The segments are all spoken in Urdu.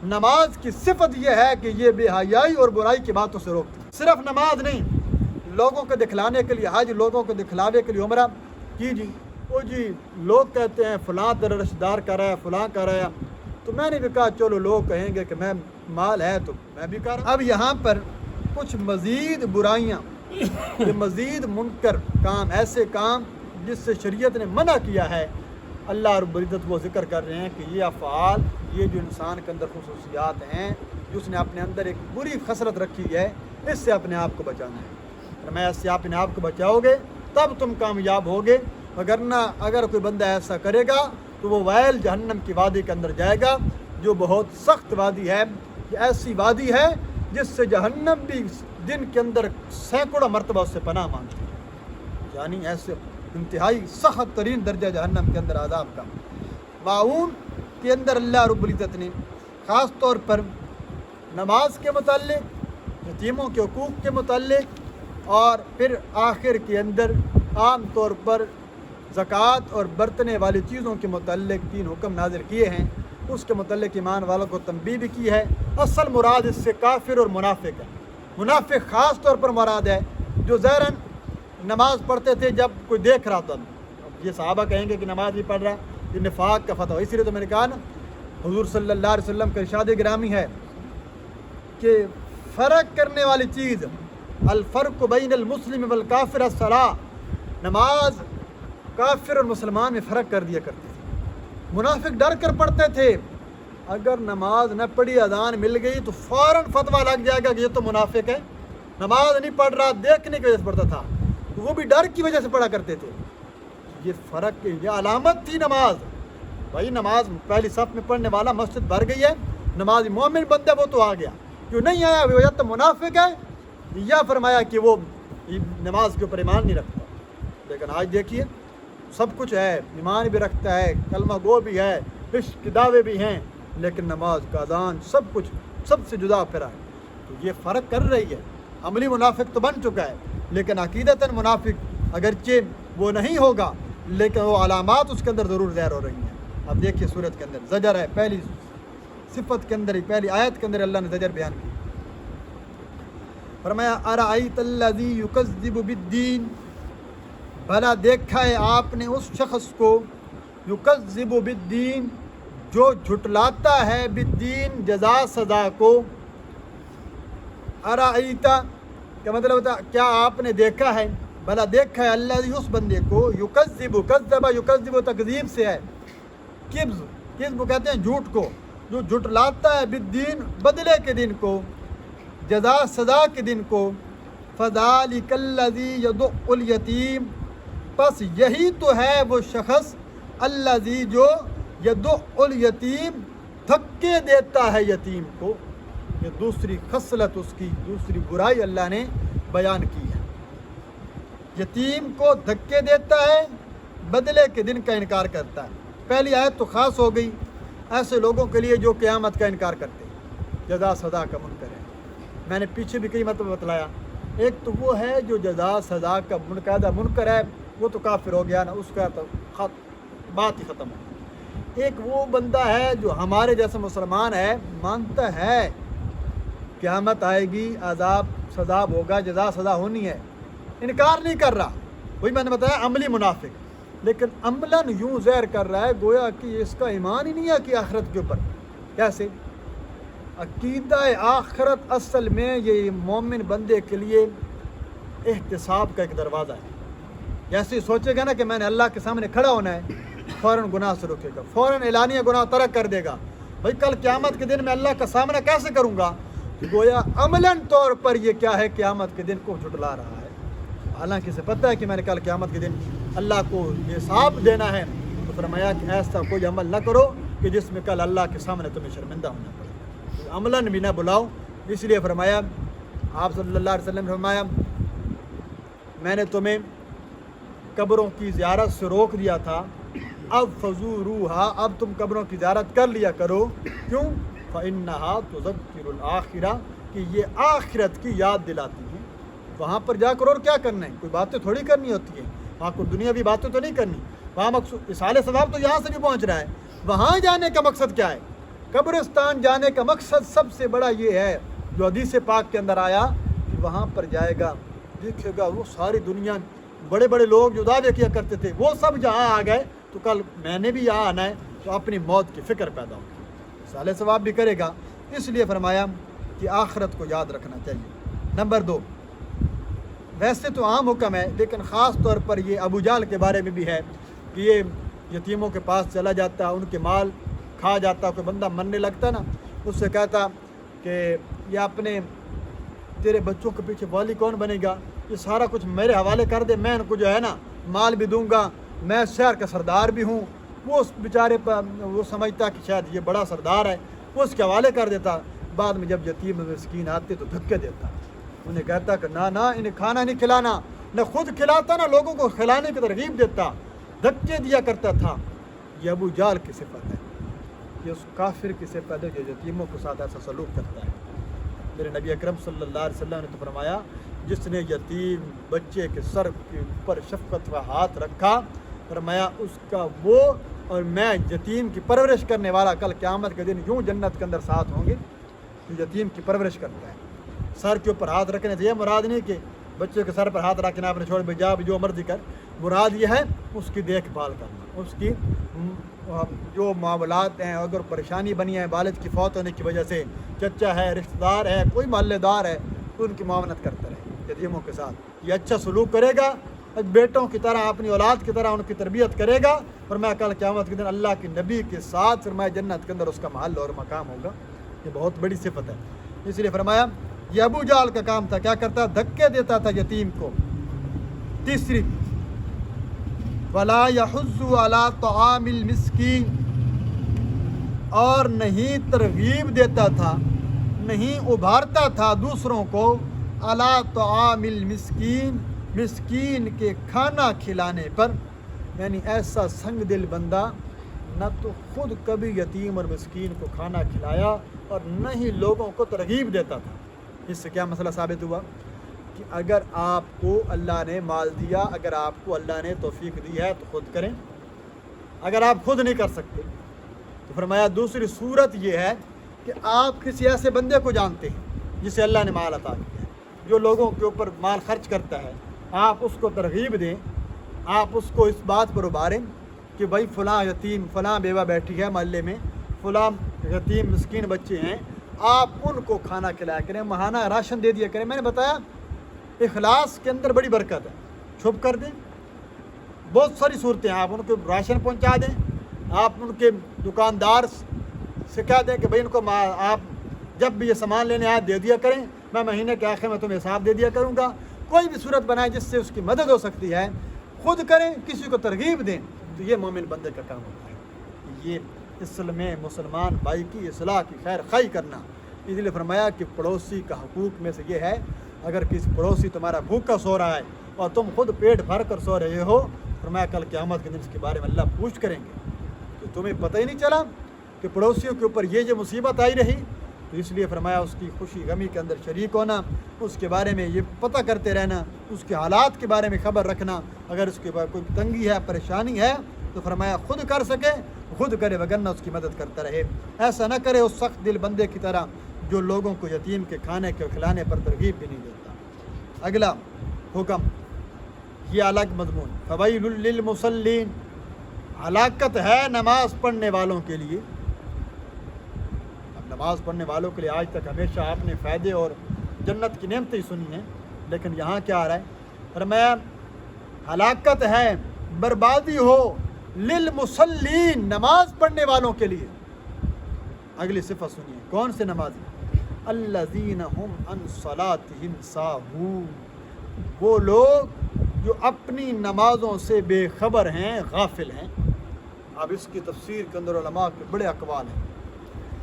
نماز کی صفت یہ ہے کہ یہ بے حیائی اور برائی کی باتوں سے روکتی ہے۔ صرف نماز نہیں، لوگوں کو دکھلانے کے لیے حج، لوگوں کو دکھلاوے کے لیے عمرہ کی جی، وہ جی لوگ کہتے ہیں فلاں رشتہ دار کر رہا ہے، فلاں کر رہا ہے، تو میں نے بھی کہا چلو لوگ کہیں گے کہ میں مال ہے تو میں بھی کر رہا ہوں۔ اب یہاں پر کچھ مزید برائیاں، یہ مزید منکر کام، ایسے کام جس سے شریعت نے منع کیا ہے، اللہ رب العزت وہ ذکر کر رہے ہیں کہ یہ افعال، یہ جو انسان کے اندر خصوصیات ہیں، جو اس نے اپنے اندر ایک بری خصلت رکھی ہے، اس سے اپنے آپ کو بچانا ہے۔ فرمایا اس سے اپنے آپ کو بچاؤ گے تب تم کامیاب ہوگے، وگرنہ اگر کوئی بندہ ایسا کرے گا تو وہ ویل جہنم کی وادی کے اندر جائے گا، جو بہت سخت وادی ہے۔ یہ ایسی وادی ہے جس سے جہنم بھی دن کے اندر سینکڑوں مرتبہ اس سے پناہ مانگتی ہے، یعنی ایسے انتہائی سخت ترین درجہ جہنم کے اندر عذاب کا۔ معاون کے اندر اللہ رب العزت نے خاص طور پر نماز کے متعلق، یتیموں کے حقوق کے متعلق، اور پھر آخر کے اندر عام طور پر زکوٰۃ اور برتنے والی چیزوں کے متعلق 3 حکم نازل کیے ہیں۔ اس کے متعلق ایمان والوں کو تنبیہ بھی کی ہے۔ اصل مراد اس سے کافر اور منافق ہے۔ منافق خاص طور پر مراد ہے جو ظاہراً نماز پڑھتے تھے جب کوئی دیکھ رہا تھا۔ یہ صحابہ کہیں گے کہ نماز بھی پڑھ رہا ہے، یہ نفاق کا فتح ہو۔ اسی لیے تو میں نے کہا نا، حضور صلی اللہ علیہ وسلم کا ارشاد گرامی ہے کہ فرق کرنے والی چیز، الفرق بین المسلم والکافر الصلاۃ، نماز کافر اور مسلمان میں فرق کر دیا کرتی تھی۔ منافق ڈر کر پڑھتے تھے، اگر نماز نہ پڑھی اذان مل گئی تو فوراً فتویٰ لگ جائے گا کہ یہ تو منافق ہے، نماز نہیں پڑھ رہا، دیکھنے کی وجہ سے پڑھتا تھا، وہ بھی ڈر کی وجہ سے پڑھا کرتے تھے۔ یہ فرق، یہ علامت تھی نماز۔ بھائی نماز پہلی صف میں پڑھنے والا مسجد بھر گئی ہے، نماز مومن بندہ وہ تو آ گیا، جو نہیں آیا وہ یا تو منافق ہے یا فرمایا کہ وہ نماز کے اوپر ایمان نہیں رکھتا۔ لیکن آج دیکھیے سب کچھ ہے، ایمان بھی رکھتا ہے، کلمہ گو بھی ہے، عشق کے دعوے بھی ہیں، لیکن نماز کا اذان سب کچھ سب سے جدا پھرا ہے۔ تو یہ فرق کر رہی ہے۔ عملی منافق تو بن چکا ہے، لیکن عقیدتاً منافق اگرچہ وہ نہیں ہوگا، لیکن وہ علامات اس کے اندر ضرور ظاہر ہو رہی ہیں۔ اب دیکھیے سورت کے اندر زجر ہے، پہلی صفت کے اندر ہی، پہلی آیت کے اندر اللہ نے زجر بیان کی۔ فرمایا ارأیت الذی یکذب بالدین، بھلا دیکھا ہے آپ نے اس شخص کو، یکذب بالدین، جو جھٹلاتا ہے بالدین، جزا سزا کو۔ ارأیت کا مطلب ہوتا ہے کیا آپ نے دیکھا ہے، بھلا دیکھا ہے الذی، اس بندے کو، یکذب، کذب یکذب تکذیب سے ہے، کذب کہتے ہیں جھوٹ کو، جو جھٹلاتا ہے بالدین، بدلے کے دن کو، جزا سزا کے دن کو۔ فذالک الذی یدع الیتیم، پس یہی تو ہے وہ شخص، الذی جو یدع الیتیم، دھکے دیتا ہے یتیم کو۔ یہ دوسری خصلت اس کی، دوسری برائی اللہ نے بیان کی ہے۔ یتیم کو دھکے دیتا ہے، بدلے کے دن کا انکار کرتا ہے۔ پہلی آیت تو خاص ہو گئی ایسے لوگوں کے لیے جو قیامت کا انکار کرتے ہیں، جزا سزا کا منکر ہے۔ میں نے پیچھے بھی کئی مرتبہ بتلایا، ایک تو وہ ہے جو جزا سزا کا منقادہ منکر ہے، وہ تو کافر ہو گیا نا، اس کا تو بات ہی ختم ہو۔ ایک وہ بندہ ہے جو ہمارے جیسے مسلمان ہے، مانتا ہے قیامت آئے گی، عذاب سزا ہوگا، جزا سزا ہونی ہے، انکار نہیں کر رہا، وہی میں نے بتایا عملی منافق، لیکن عملاً یوں ظاہر کر رہا ہے گویا کہ اس کا ایمان ہی نہیں ہے کہ آخرت کے اوپر۔ کیسے؟ عقیدہ آخرت اصل میں یہ مومن بندے کے لیے احتساب کا ایک دروازہ ہے۔ جیسے سوچے گا نا کہ میں نے اللہ کے سامنے کھڑا ہونا ہے، فوراً گناہ سے روکے گا، فوراً اعلانیہ گناہ ترک کر دے گا۔ بھائی کل قیامت کے دن میں اللہ کا سامنا کیسے کروں گا؟ گویا عملاً طور پر یہ کیا ہے، قیامت کے دن کو جھٹلا رہا ہے، حالانکہ اسے پتہ ہے کہ میں نے کل قیامت کے دن اللہ کو حساب دینا ہے۔ تو فرمایا کہ ایسا کوئی عمل نہ کرو کہ جس میں کل اللہ کے سامنے تمہیں شرمندہ ہونا پڑے، عملاً بھی نہ بلاؤ۔ اس لیے فرمایا، آپ صلی اللہ علیہ وسلم نے فرمایا، میں نے تمہیں قبروں کی زیارت سے روک دیا تھا، اب فزوروہا، اب تم قبروں کی زیارت کر لیا کرو۔ کیوں؟ فإنہا تذکر الآخرہ، کہ یہ آخرت کی یاد دلاتی ہے۔ وہاں پر جا کر اور کیا کرنا ہے؟ کوئی باتیں تھوڑی کرنی ہوتی ہیں، وہاں کوئی دنیاوی باتیں تو نہیں کرنی، وہاں مقصود اصالِ ثواب تو یہاں سے بھی پہنچ رہا ہے، وہاں جانے کا مقصد کیا ہے؟ قبرستان جانے کا مقصد سب سے بڑا یہ ہے جو حدیث پاک کے اندر آیا کہ وہاں پر جائے گا، دیکھے گا وہ ساری دنیا بڑے بڑے لوگ جو دعوے کیا کرتے تھے وہ سب جہاں آ گئے، تو کل میں نے بھی یہاں آنا ہے، تو اپنی موت کی فکر پیدا ہوگی، صالح ثواب بھی کرے گا۔ اس لیے فرمایا کہ آخرت کو یاد رکھنا چاہیے۔ نمبر 2، ویسے تو عام حکم ہے لیکن خاص طور پر یہ ابو جہل کے بارے میں بھی ہے کہ یہ یتیموں کے پاس چلا جاتا، ان کے مال کھا جاتا، کوئی بندہ مرنے لگتا نا، اس سے کہتا کہ یہ اپنے تیرے بچوں کے پیچھے والی کون بنے گا، یہ سارا کچھ میرے حوالے کر دے، میں ان کو جو ہے نا مال بھی دوں گا، میں شہر کا سردار بھی ہوں۔ وہ اس بیچارے پر وہ سمجھتا کہ شاید یہ بڑا سردار ہے، وہ اس کے حوالے کر دیتا۔ بعد میں جب یتیم مسکین آتے تو دھکے دیتا، انہیں کہتا کہ نہ انہیں کھانا نہیں کھلانا، نہ خود کھلاتا نہ لوگوں کو کھلانے کی ترغیب دیتا، دھکے دیا کرتا تھا۔ یہ ابو جہل کی صفت ہے، یہ اس کافر کی صفت ہے جو یتیموں کے ساتھ ایسا سلوک کرتا ہے۔ میرے نبی اکرم صلی اللہ علیہ وسلم نے تو فرمایا جس نے یتیم بچے کے سر کے اوپر شفقت کا ہاتھ رکھا، فرمایا اس کا وہ اور میں یتیم کی پرورش کرنے والا کل قیامت کے دن یوں جنت کے اندر ساتھ ہوں گے جو یتیم کی پرورش کرتا ہے۔ سر کے اوپر ہاتھ رکھنے سے یہ مراد نہیں کہ بچے کے سر پر ہاتھ رکھنا آپ نے چھوڑ جا جو مرضی کر، مراد یہ ہے اس کی دیکھ بھال کرنا، اس کی جو معاملات ہیں، اگر پریشانی بنی ہے والد کی فوت ہونے کی وجہ سے، چچا ہے، رشتہ دار ہے، کوئی محلے دار ہے، تو ان کی معاونت کرتا رہے یتیموں کے ساتھ۔ یہ اچھا سلوک کرے گا، بیٹوں کی طرح اپنی اولاد کی طرح ان کی تربیت کرے گا، اور میں کل قیامت کے دن اللہ کے نبی کے ساتھ فرمایا جنت کے اندر اس کا محل اور مقام ہوگا۔ یہ بہت بڑی صفت ہے، اس لیے فرمایا یہ ابو جہل کا کام تھا، کیا کرتا، دھکے دیتا تھا یتیم کو۔ تیسری، وَلَا يَحُضُّ عَلَىٰ طَعَامِ الْمِسْكِينِ، اور نہیں ترغیب دیتا تھا، نہیں ابھارتا تھا دوسروں کو عَلَىٰ طَعَامِ الْمِسْكِينِ، مسکین کے کھانا کھلانے پر، یعنی ایسا سنگ دل بندہ نہ تو خود کبھی یتیم اور مسکین کو کھانا کھلایا اور نہ ہی لوگوں کو ترغیب دیتا تھا۔ اس سے کیا مسئلہ ثابت ہوا کہ اگر آپ کو اللہ نے مال دیا، اگر آپ کو اللہ نے توفیق دی ہے تو خود کریں، اگر آپ خود نہیں کر سکتے تو فرمایا دوسری صورت یہ ہے کہ آپ کسی ایسے بندے کو جانتے ہیں جسے اللہ نے مال عطا کیا ہے، جو لوگوں کے اوپر مال خرچ کرتا ہے، آپ اس کو ترغیب دیں، آپ اس کو اس بات پر ابھاریں کہ بھائی فلاں یتیم، فلاں بیوہ بیٹھی ہے محلے میں، فلاں یتیم مسکین بچے ہیں، آپ ان کو کھانا کھلایا کریں، ماہانہ راشن دے دیا کریں۔ میں نے بتایا اخلاص کے اندر بڑی برکت ہے، چھپ کر دیں، بہت ساری صورتیں ہیں، آپ ان کو راشن پہنچا دیں، آپ ان کے دکاندار سے کہہ دیں کہ بھائی ان کو آپ جب بھی یہ سامان لینے آئے دے دیا کریں، میں مہینے کے آخر میں تمہیں حساب دے دیا کروں گا۔ کوئی بھی صورت بنائیں جس سے اس کی مدد ہو سکتی ہے، خود کریں، کسی کو ترغیب دیں، تو یہ مومن بندے کا کام ہوتا ہے۔ یہ اصل میں مسلمان بھائی کی اصلاح کی خیر خواہی کرنا۔ اس لیے فرمایا کہ پڑوسی کا حقوق میں سے یہ ہے، اگر کسی پڑوسی تمہارا بھوکا سو رہا ہے اور تم خود پیٹ بھر کر سو رہے ہو، فرمایا کل قیامت کے دن اس کے بارے میں اللہ پوچھ کریں گے کہ تمہیں پتہ ہی نہیں چلا کہ پڑوسیوں کے اوپر یہ مصیبت آئی رہی۔ تو اس لیے فرمایا اس کی خوشی غمی کے اندر شریک ہونا، اس کے بارے میں یہ پتہ کرتے رہنا، اس کے حالات کے بارے میں خبر رکھنا، اگر اس کے بعد کوئی تنگی ہے، پریشانی ہے تو فرمایا خود کر سکے خود کرے، وگرنہ اس کی مدد کرتا رہے۔ ایسا نہ کرے اس سخت دل بندے کی طرح جو لوگوں کو یتیم کے کھانے کے کھلانے پر ترغیب بھی نہیں دیتا۔ اگلا حکم، یہ الگ مضمون، فویل للمصلین، ہلاکت ہے نماز پڑھنے والوں کے لیے۔ اب نماز پڑھنے والوں کے لیے آج تک ہمیشہ آپ نے فائدے اور جنت کی نعمتیں سنی ہیں، لیکن یہاں کیا آ رہا ہے؟ فرمایا ہلاکت ہے، بربادی ہو للمصلین، نماز پڑھنے والوں کے لیے۔ اگلی صفت سنیے، کون سے نمازی؟ الذین هم عن صلاتهم ساہون، وہ لوگ جو اپنی نمازوں سے بے خبر ہیں، غافل ہیں۔ اب اس کی تفسیر کے اندر علماء کے بڑے اقوال ہیں۔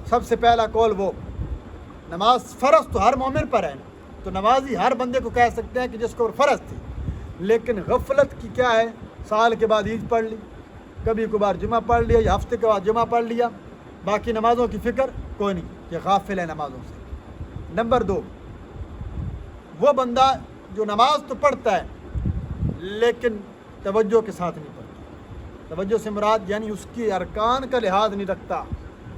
سب سے پہلا قول وہ، نماز فرض تو ہر مومن پر ہے، تو نمازی ہر بندے کو کہہ سکتے ہیں کہ جس کو فرض تھی، لیکن غفلت کی کیا ہے، سال کے بعد عید پڑھ لی، کبھی کبھار جمعہ پڑھ لیا، یا ہفتے کے بعد جمعہ پڑھ لیا، باقی نمازوں کی فکر کوئی نہیں، یہ غافل ہے نمازوں سے۔ نمبر 2، وہ بندہ جو نماز تو پڑھتا ہے لیکن توجہ کے ساتھ نہیں پڑھتا۔ توجہ سے مراد یعنی اس کی ارکان کا لحاظ نہیں رکھتا،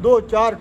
2-4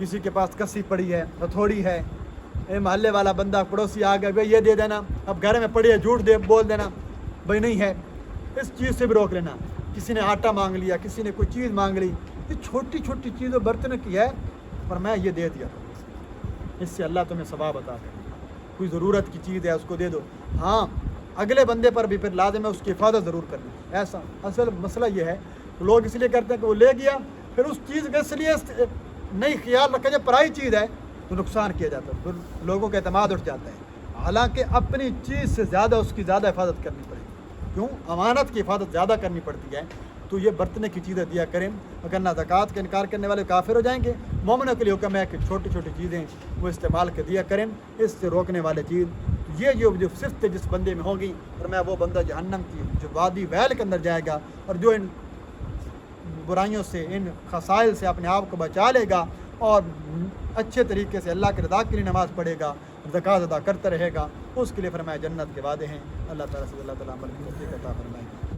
کسی کے پاس کسی پڑی ہے، ہتھوڑی ہے، محلے والا بندہ پڑوسی آ گیا، بھائی یہ دے دینا، اب گھر میں پڑی ہے جھوٹ بول دینا بھائی نہیں ہے، اس چیز سے بھی روک لینا۔ کسی نے آٹا مانگ لیا، کسی نے کوئی چیز مانگ لی، یہ چھوٹی چھوٹی چیزیں برتن کی ہے، پر میں یہ دے دیا، اس سے اللہ تمہیں ثواب عطا کرے۔ کوئی ضرورت کی چیز ہے اس کو دے دو، ہاں اگلے بندے پر بھی پھر لازم ہے اس کی حفاظت ضرور کرنی۔ ایسا اصل مسئلہ یہ ہے، لوگ اس لیے کرتے ہیں کہ وہ لے گیا، پھر اس چیز کا اس لیے نہیں خیال رکھا جائے پرائی چیز ہے تو نقصان کیا جاتا ہے، پھر لوگوں کا اعتماد اٹھ جاتا ہے۔ حالانکہ اپنی چیز سے زیادہ اس کی زیادہ حفاظت کرنی پڑے گی، کیوں؟ امانت کی حفاظت زیادہ کرنی پڑتی ہے۔ تو یہ برتنے کی چیزیں دیا کریں، وگرنہ زکوٰۃ کا انکار کرنے والے کافر ہو جائیں گے۔ مومنوں کے لیے حکم ہے کہ چھوٹی چھوٹی چیزیں وہ استعمال کر دیا کریں، اس سے روکنے والے چیز یہ جو صفت جس بندے میں ہوگی، اور میں وہ بندہ جہنم کی جو وادی ویل کے اندر جائے گا، اور جو ان برائیوں سے، ان خسائل سے اپنے آپ کو بچا لے گا اور اچھے طریقے سے اللہ کی رضا کے لیے نماز پڑھے گا، زکوٰۃ ادا کرتا رہے گا، اس کے لیے فرمایا جنت کے وعدے ہیں۔ اللہ تعالیٰ سے اللہ تعالیٰ عمل کی توفیق عطا فرمائے۔